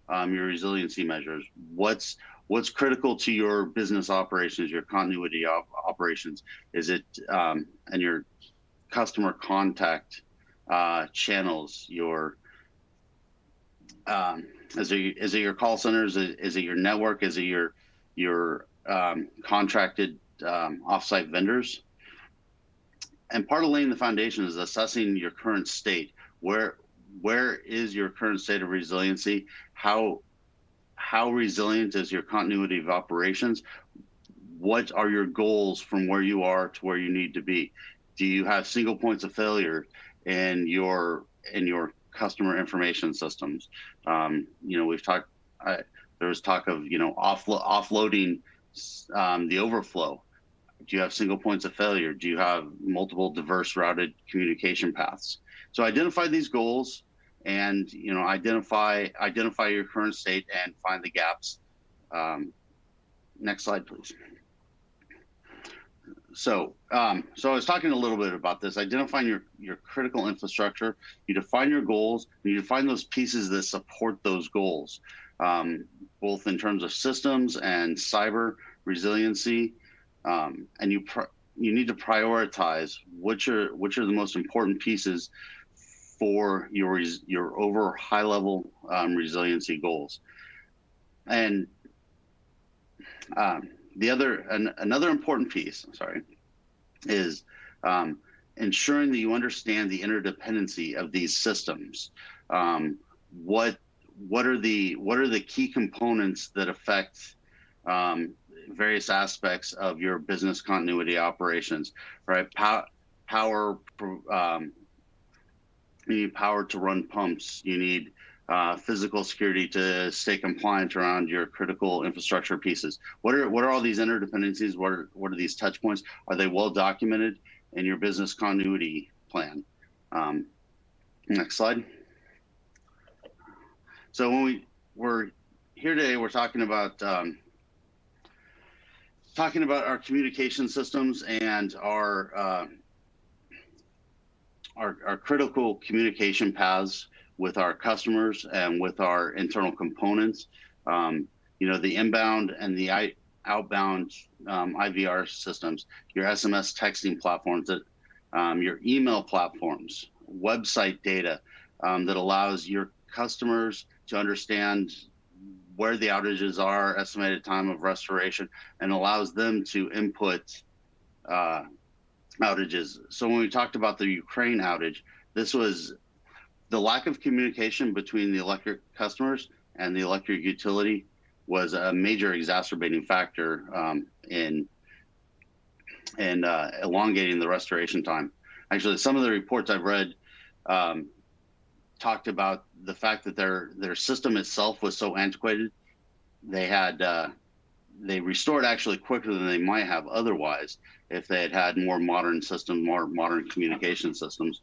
your resiliency measures. What's critical to your business operations, your continuity operations? Is it and your customer contact channels, your Is it your call centers? Is it your network? Is it your contracted offsite vendors? And part of laying the foundation is assessing your current state. Where is your current state of resiliency? How resilient is your continuity of operations? What are your goals from where you are to where you need to be? Do you have single points of failure in your customer information systems? We've talked. There was talk of offloading the overflow. Do you have single points of failure? Do you have multiple diverse routed communication paths? So identify these goals, and identify your current state and find the gaps. Next slide, please. So I was talking a little bit about this, identifying your critical infrastructure. You define your goals, and you define those pieces that support those goals, both in terms of systems and cyber resiliency. And you need to prioritize which are the most important pieces for your over high level resiliency goals. And another important piece, is ensuring that you understand the interdependency of these systems. What are the key components that affect various aspects of your business continuity operations, right? Power. You need power to run pumps. You need physical security to stay compliant around your critical infrastructure pieces. What are all these interdependencies? What are these touch points? Are they well documented in your business continuity plan? Next slide. So when we're here today, we're talking about our communication systems and our critical communication paths with our customers and with our internal components. The inbound and the outbound IVR systems, your SMS texting platforms, your email platforms, website data that allows your customers to understand where the outages are, estimated time of restoration, and allows them to input outages. So when we talked about the Ukraine outage, this was the lack of communication between the electric customers and the electric utility was a major exacerbating factor in elongating the restoration time. Actually, some of the reports I've read talked about the fact that their system itself was so antiquated. They restored actually quicker than they might have otherwise if they had had more modern systems, more modern communication systems.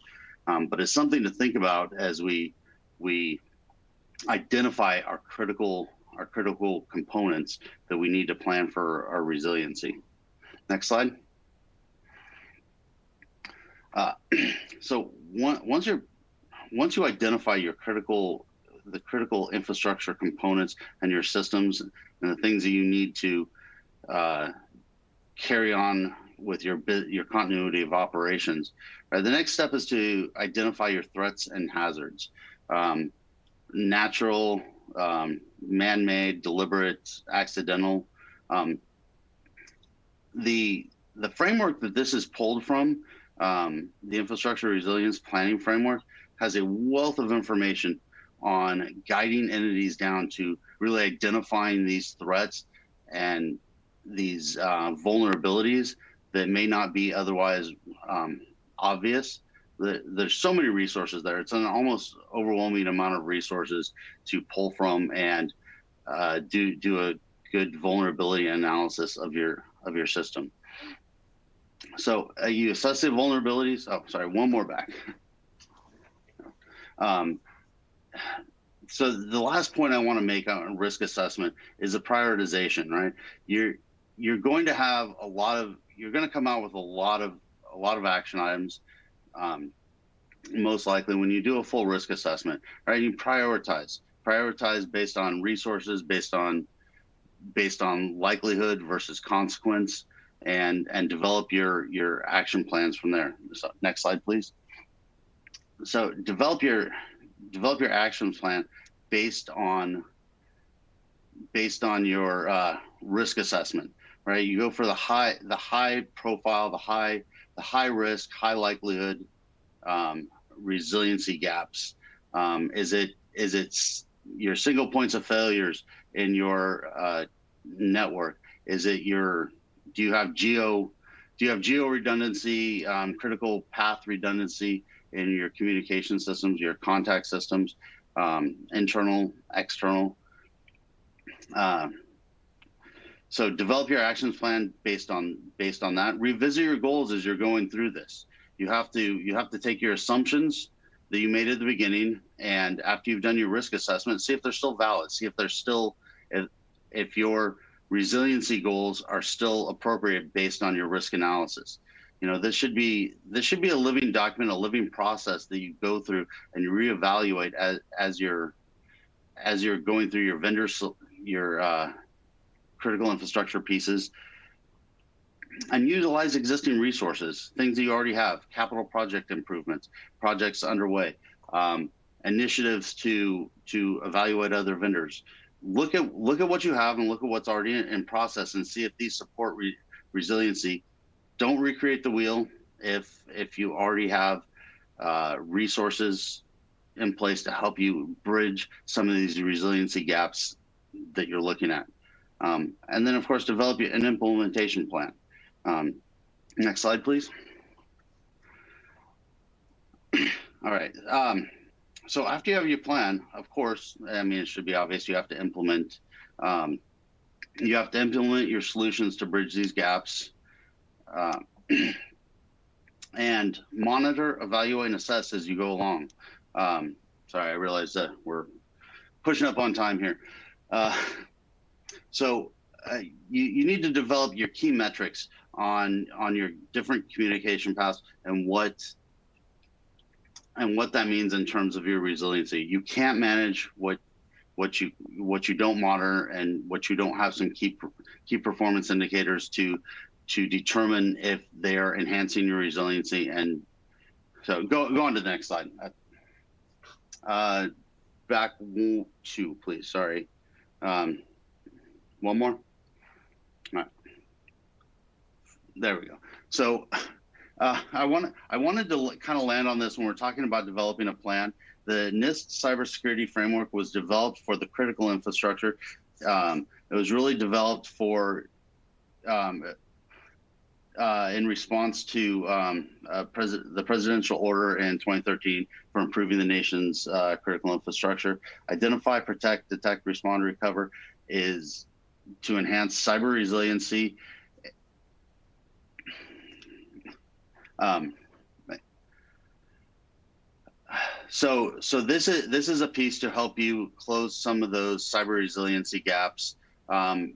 But it's something to think about as we identify our critical components that we need to plan for our resiliency. Next slide. So once you identify the critical infrastructure components and your systems and the things that you need to carry on with your continuity of operations, right, the next step is to identify your threats and hazards. Natural, man-made, deliberate, accidental. The framework that this is pulled from, the infrastructure resilience planning framework, has a wealth of information on guiding entities down to really identifying these threats and these vulnerabilities that may not be otherwise obvious. There's so many resources there. It's an almost overwhelming amount of resources to pull from and do a good vulnerability analysis of your system. So you assess the vulnerabilities. Oh, sorry, one more back. So the last point I want to make on risk assessment is a prioritization, right? You're going to have you're going to come out with a lot of action items, most likely when you do a full risk assessment, right? You prioritize based on resources, based on likelihood versus consequence, and develop your action plans from there. So next slide, please. So develop your action plan based on your risk assessment, right? You go for the high profile, the high risk, high likelihood resiliency gaps. Is it your single points of failures in your network? Is it do you have geo redundancy, critical path redundancy in your communication systems, your contact systems, internal, external? So develop your actions plan based on that. Revisit your goals as you're going through this. You have to take your assumptions that you made at the beginning, and after you've done your risk assessment, see if they're still valid. See if they're still if your resiliency goals are still appropriate based on your risk analysis. You know, this should be a living document, a living process that you go through and you reevaluate as you're going through your your critical infrastructure pieces, and utilize existing resources, things that you already have, capital project improvements, projects underway, initiatives to evaluate other vendors. Look at what you have and look at what's already in process and see if these support resiliency. Don't recreate the wheel if you already have resources in place to help you bridge some of these resiliency gaps that you're looking at. And then, of course, develop an implementation plan. Next slide, please. All right. So after you have your plan, of course, I mean, it should be obvious, you have to implement your solutions to bridge these gaps, and monitor, evaluate, and assess as you go along. Sorry, I realize that we're pushing up on time here. So you need to develop your key metrics on your different communication paths and what that means in terms of your resiliency. You can't manage what you don't monitor and what you don't have some key performance indicators to determine if they are enhancing your resiliency. And so go on to the next slide. Back 2, please. Sorry. One more. All right. There we go. So I wanted to kind of land on this when we're talking about developing a plan. The NIST cybersecurity framework was developed for the critical infrastructure. It was really developed for in response to the presidential order in 2013 for improving the nation's critical infrastructure. Identify, protect, detect, respond, recover is to enhance cyber resiliency. So this is a piece to help you close some of those cyber resiliency gaps. I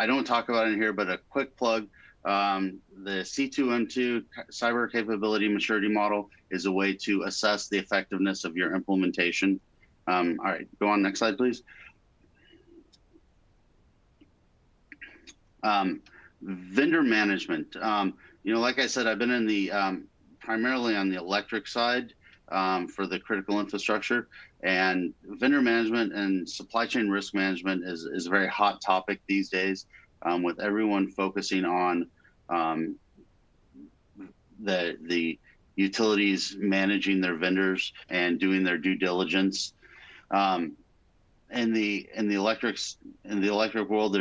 don't talk about it here, but a quick plug. The C2M2 cyber capability maturity model is a way to assess the effectiveness of your implementation. All right, go on, next slide, please. Vendor management. You know, like I said, I've been in the primarily on the electric side for the critical infrastructure, and vendor management and supply chain risk management is a very hot topic these days, with everyone focusing on the utilities managing their vendors and doing their due diligence. In the electric world,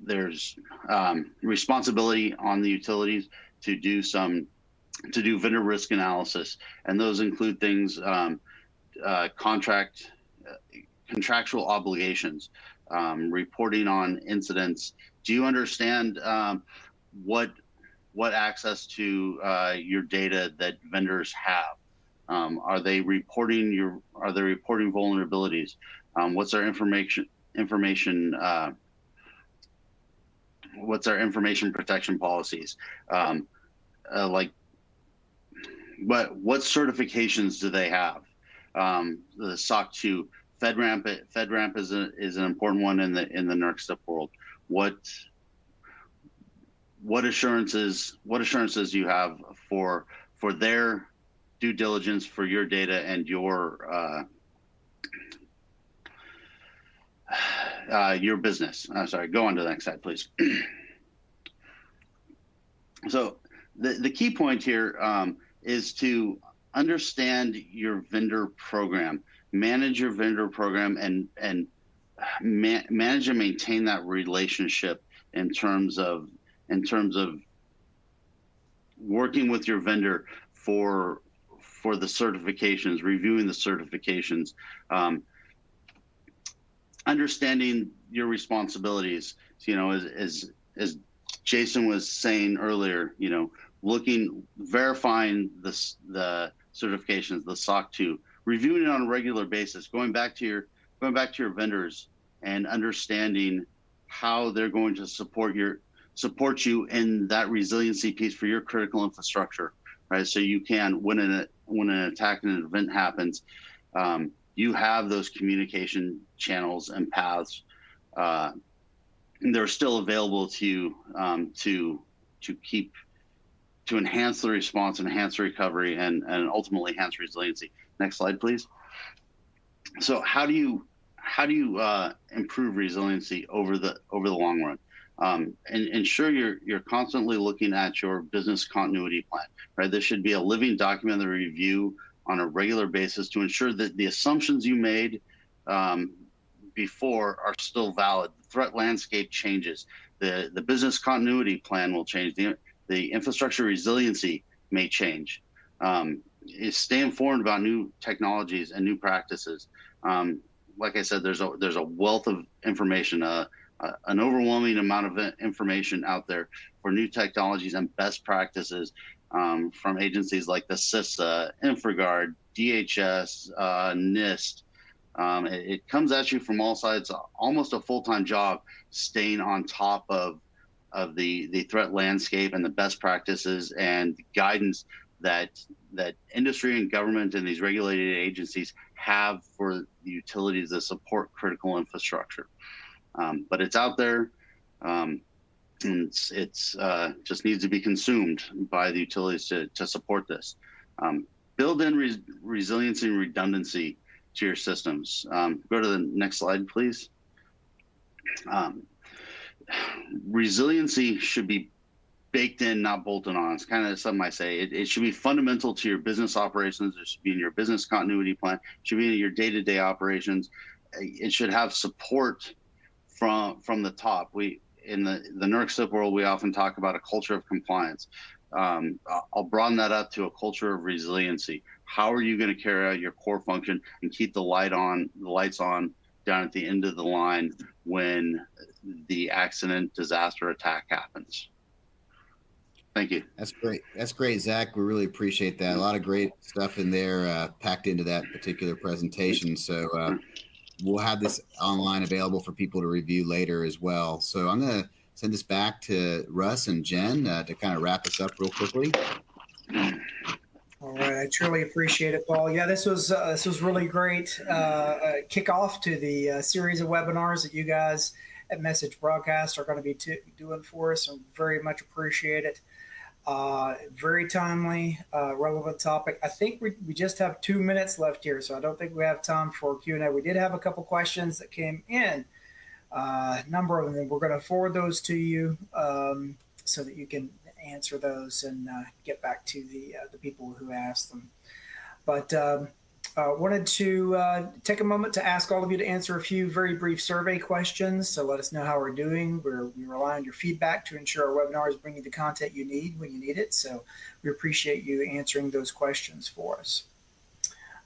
there's responsibility on the utilities to do vendor risk analysis, and those include things contractual obligations, reporting on incidents. Do you understand what access to your data that vendors have? Are they reporting vulnerabilities? What's our information protection policies? Like what certifications do they have? The SOC 2, FedRAMP is an important one in the NERC world. What assurances do you have for their due diligence for your data and your your business. Sorry, go on to the next slide, please. So the key point here is to understand your vendor program, manage your vendor program, and manage and maintain that relationship in terms of working with your vendor for the certifications, reviewing the certifications, understanding your responsibilities. You know, as Jason was saying earlier, you know, verifying the certifications, the SOC 2, reviewing it on a regular basis, going back to your vendors and understanding how they're going to support you in that resiliency piece for your critical infrastructure, right? So you can, when an attack and an event happens, you have those communication channels and paths. They're still available to you to enhance the response, enhance recovery, and ultimately enhance resiliency. Next slide, please. So how do you improve resiliency over the long run? And ensure you're constantly looking at your business continuity plan, right? There should be a living document that review on a regular basis to ensure that the assumptions you made before are still valid. The threat landscape changes. The business continuity plan will change. The infrastructure resiliency may change. Stay informed about new technologies and new practices. Like I said, there's a wealth of information, an overwhelming amount of information out there for new technologies and best practices from agencies like the CISA, InfraGard, DHS, NIST. It comes at you from all sides, almost a full-time job, staying on top of the threat landscape and the best practices and guidance that industry and government and these regulated agencies have for the utilities that support critical infrastructure. But it's out there, and it's just needs to be consumed by the utilities to support this. Build in resiliency and redundancy to your systems. Go to the next slide, please. Resiliency should be baked in, not bolted on. It's kind of something I say. It should be fundamental to your business operations. It should be in your business continuity plan. It should be in your day-to-day operations. It should have support from the top. In the NERC world, we often talk about a culture of compliance. I'll broaden that up to a culture of resiliency. How are you going to carry out your core function and keep the lights on down at the end of the line when the accident, disaster, attack happens? Thank you.
That's great. That's great, Zach. We really appreciate that. A lot of great stuff in there packed into that particular presentation. So we'll have this online available for people to review later as well. So I'm going to send this back to Russ and Jen to kind of wrap us up real quickly.
All right, I truly appreciate it, Paul. Yeah, this was really great kickoff to the series of webinars that you guys at Message Broadcast are going to be doing for us. I very much appreciate it. Very timely, relevant topic. I think we just have 2 minutes left here, so I don't think we have time for Q&A. We did have a couple questions that came in, a number of them. We're going to forward those to you so that you can answer those and get back to the people who asked them. But wanted to take a moment to ask all of you to answer a few very brief survey questions. So let us know how we're doing. We rely on your feedback to ensure our webinars bring you the content you need when you need it. So we appreciate you answering those questions for us.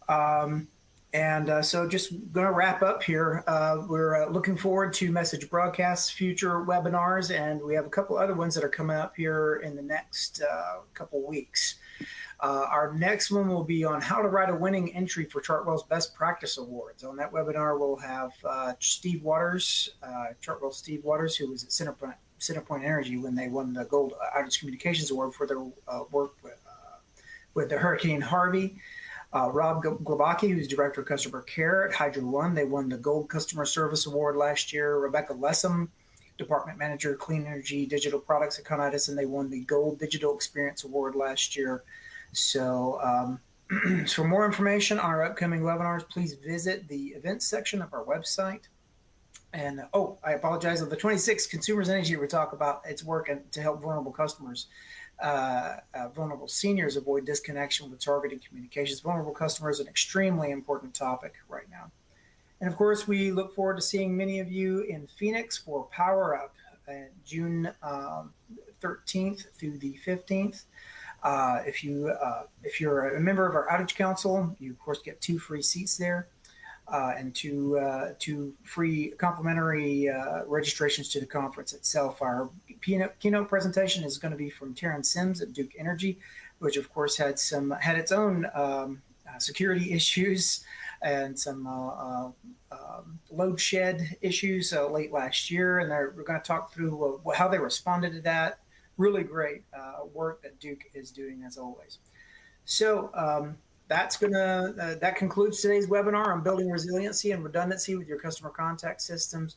So just going to wrap up here. We're looking forward to Message Broadcast's future webinars, and we have a couple other ones that are coming up here in the next couple weeks. Our next one will be on how to write a winning entry for Chartwell's Best Practice Awards. On that webinar, we'll have Steve Waters, Chartwell's Steve Waters, who was at Centerpoint Energy when they won the Gold Outage Communications Award for their work with the Hurricane Harvey. Rob Glabaki, who's Director of Customer Care at Hydro One. They won the Gold Customer Service Award last year. Rebecca Lessam, Department Manager, Clean Energy Digital Products at Con Edison. They won the Gold Digital Experience Award last year. So for more information on our upcoming webinars, please visit the events section of our website. And I apologize. On the 26th, Consumers Energy, we talk about its work to help vulnerable customers, vulnerable seniors avoid disconnection with targeted communications. Vulnerable customers, an extremely important topic right now. And of course, we look forward to seeing many of you in Phoenix for Power Up, June 13th through the 15th. If you're a member of our outage council, you of course get 2 free seats there. And two free complimentary registrations to the conference itself. Our keynote presentation is going to be from Taryn Sims at Duke Energy, which of course had its own security issues and some load shed issues late last year, and we're going to talk through how they responded to that. Really great work that Duke is doing as always. So. That concludes today's webinar on building resiliency and redundancy with your customer contact systems.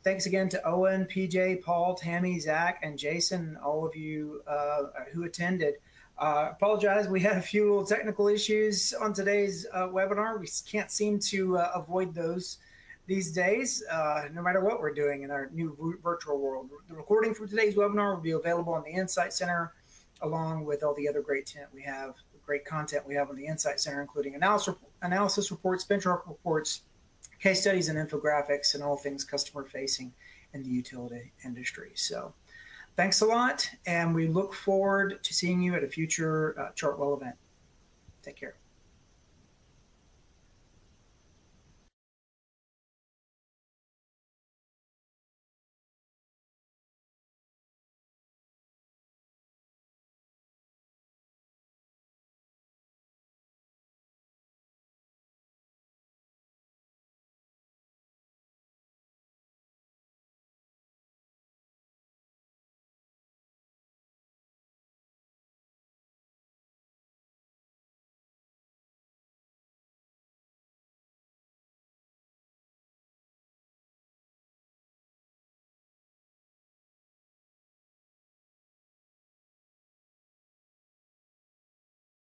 Thanks again to Owen, PJ, Paul, Tammy, Zach, and Jason, all of you who attended. Apologize, we had a few little technical issues on today's webinar. We can't seem to avoid those these days, no matter what we're doing in our new virtual world. The recording from today's webinar will be available on the Insight Center, along with all the other great content we have on the Insight Center, including analysis reports, benchmark reports, case studies, and infographics, and all things customer facing in the utility industry. So thanks a lot, and we look forward to seeing you at a future Chartwell event. Take care.